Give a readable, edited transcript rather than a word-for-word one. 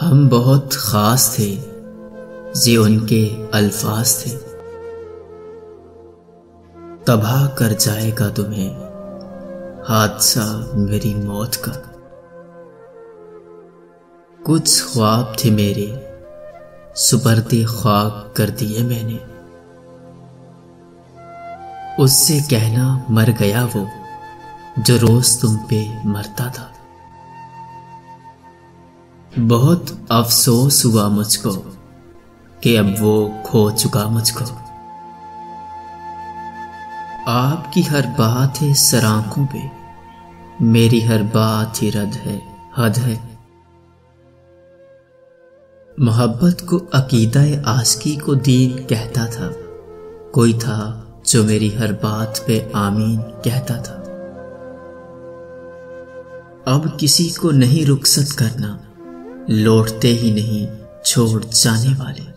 हम बहुत खास थे, ये उनके अल्फाज थे। तबाह कर जाएगा तुम्हें हादसा मेरी मौत का। कुछ ख्वाब थे मेरे, सुपर्दे खाक कर दिए मैंने। उससे कहना मर गया वो जो रोज तुम पे मरता था। बहुत अफसोस हुआ मुझको कि अब वो खो चुका मुझको। आपकी हर बात है सर आंखों पे, मेरी हर बात ही रद्द है, हद है। मोहब्बत को अकीदा-ए आशिकी को दीन कहता था, कोई था जो मेरी हर बात पे आमीन कहता था। अब किसी को नहीं रुखसत करना, लौटते ही नहीं छोड़ जाने वाले।